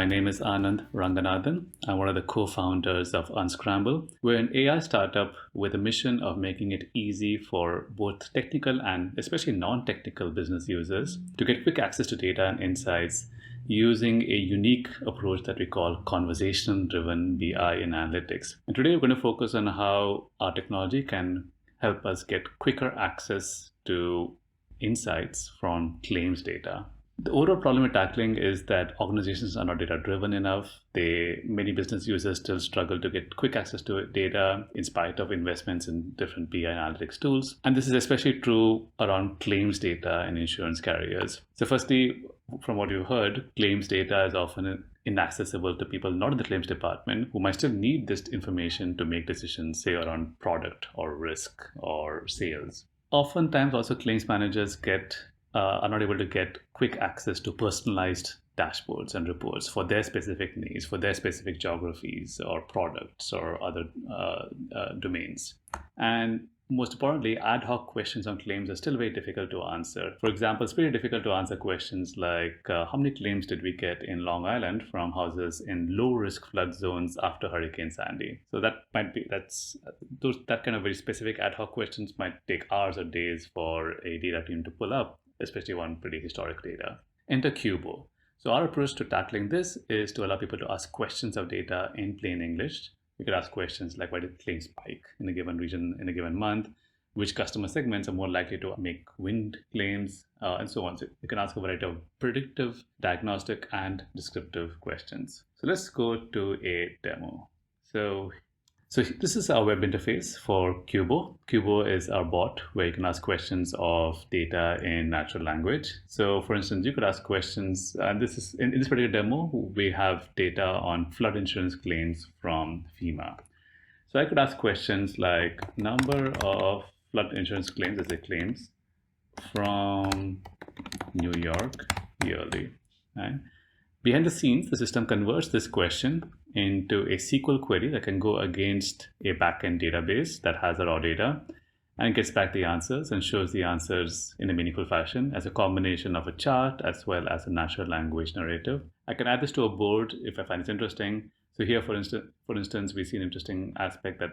My name is Anand Ranganathan. I'm one of the co-founders of Unscrambl. We're an AI startup with a mission of making it easy for both technical and especially non-technical business users to get quick access to data and insights using a unique approach that we call conversation-driven BI in analytics. And today we're going to focus on how our technology can help us get quicker access to insights from claims data. The overall problem we're tackling is that organizations are not data-driven enough. Many business users still struggle to get quick access to data in spite of investments in different BI analytics tools. And this is especially true around claims data and insurance carriers. So firstly, from what you've heard, claims data is often inaccessible to people not in the claims department who might still need this information to make decisions, say, around product or risk or sales. Oftentimes, also claims managers are not able to get quick access to personalized dashboards and reports for their specific needs, for their specific geographies or products or other domains. And most importantly, ad hoc questions on claims are still very difficult to answer. For example, it's very difficult to answer questions like how many claims did we get in Long Island from houses in low-risk flood zones after Hurricane Sandy? So that kind of very specific ad hoc questions might take hours or days for a data team to pull up, especially one pretty historic data. Enter Cubo. So our approach to tackling this is to allow people to ask questions of data in plain English. You could ask questions like, why did claims spike in a given region in a given month? Which customer segments are more likely to make wind claims, and so on. So you can ask a variety of predictive, diagnostic, and descriptive questions. So let's go to a demo. So this is our web interface for Cubo. Cubo is our bot where you can ask questions of data in natural language. So for instance, you could ask questions, and this is in this particular demo, we have data on flood insurance claims from FEMA. So I could ask questions like number of flood insurance claims, as it claims, from New York yearly. Right? Behind the scenes, the system converts this question into a SQL query that can go against a backend database that has the raw data and gets back the answers and shows the answers in a meaningful fashion as a combination of a chart as well as a natural language narrative. I can add this to a board if I find it interesting. So here, for instance, we see an interesting aspect that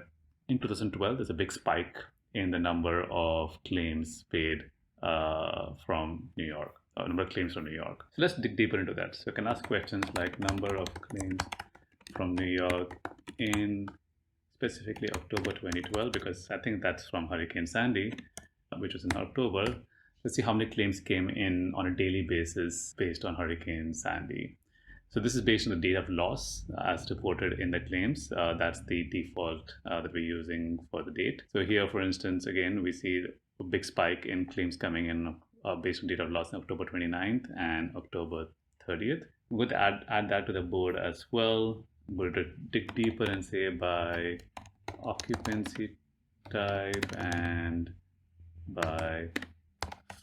in 2012, there's a big spike in the number of claims paid from New York, or number of claims from New York. So let's dig deeper into that. So I can ask questions like number of claims from New York in specifically October 2012, because I think that's from Hurricane Sandy, which was in October. Let's see how many claims came in on a daily basis based on Hurricane Sandy. So this is based on the date of loss as reported in the claims. That's the default that we're using for the date. So here, for instance, again, we see a big spike in claims coming in based on date of loss on October 29th and October 30th. We're going to add that to the board as well. We're going to dig deeper and say by occupancy type and by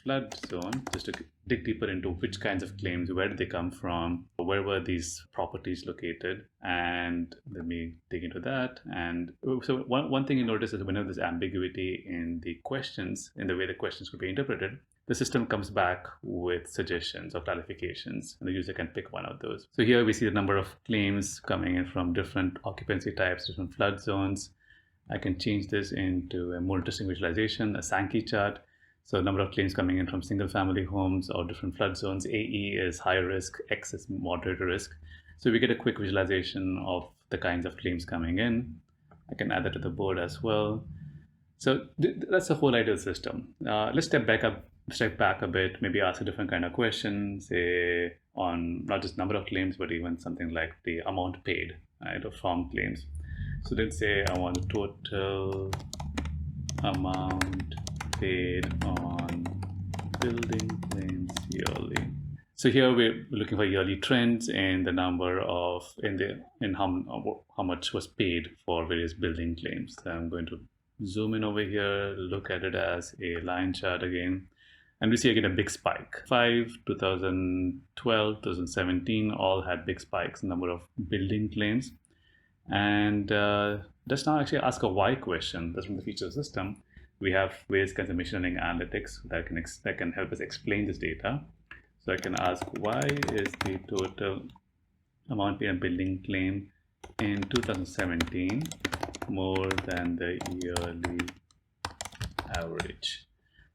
flood zone, just to dig deeper into which kinds of claims, where did they come from, where were these properties located, and let me dig into that. And so one thing you notice is whenever there's ambiguity in the questions, in the way the questions could be interpreted, the system comes back with suggestions or clarifications, and the user can pick one of those. So here we see the number of claims coming in from different occupancy types, different flood zones. I can change this into a more interesting visualization, a Sankey chart. So number of claims coming in from single family homes or different flood zones. AE is high risk, X is moderate risk. So we get a quick visualization of the kinds of claims coming in. I can add that to the board as well. So that's the whole idea of the system. Let's step back a bit, maybe ask a different kind of question, say on not just number of claims, but even something like the amount paid, right, from claims. So let's say I want the total amount paid on building claims yearly. So here we're looking for yearly trends in the number of in how much was paid for various building claims. So I'm going to zoom in over here, look at it as a line chart again. And we see again a big spike. 2012, 2017 all had big spikes in number of building claims. And let's now actually ask a why question. That's from the feature system. We have various kinds of machine learning analytics that can help us explain this data. So I can ask, why is the total amount paid on building claim in 2017 more than the yearly average.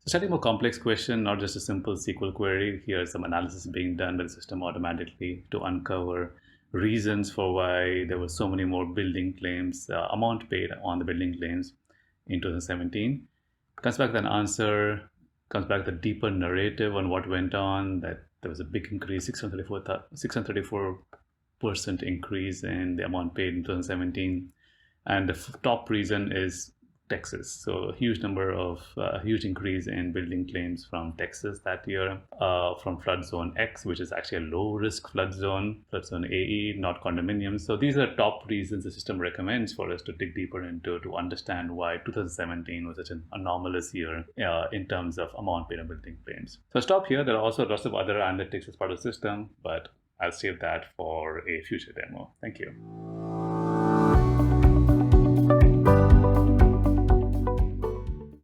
So slightly more complex question, not just a simple SQL query. Here's some analysis being done by the system automatically to uncover reasons for why there were so many more building claims, amount paid on the building claims in 2017. Comes back with an answer, comes back with a deeper narrative on what went on, that there was a big increase, 634% increase in the amount paid in 2017. And the top reason is Texas. So a huge huge increase in building claims from Texas that year, from flood zone X, which is actually a low risk flood zone AE, not condominiums. So these are top reasons the system recommends for us to dig deeper into to understand why 2017 was such an anomalous year in terms of amount paid on building claims. So stop here. There are also lots of other analytics as part of the system, but I'll save that for a future demo. Thank you.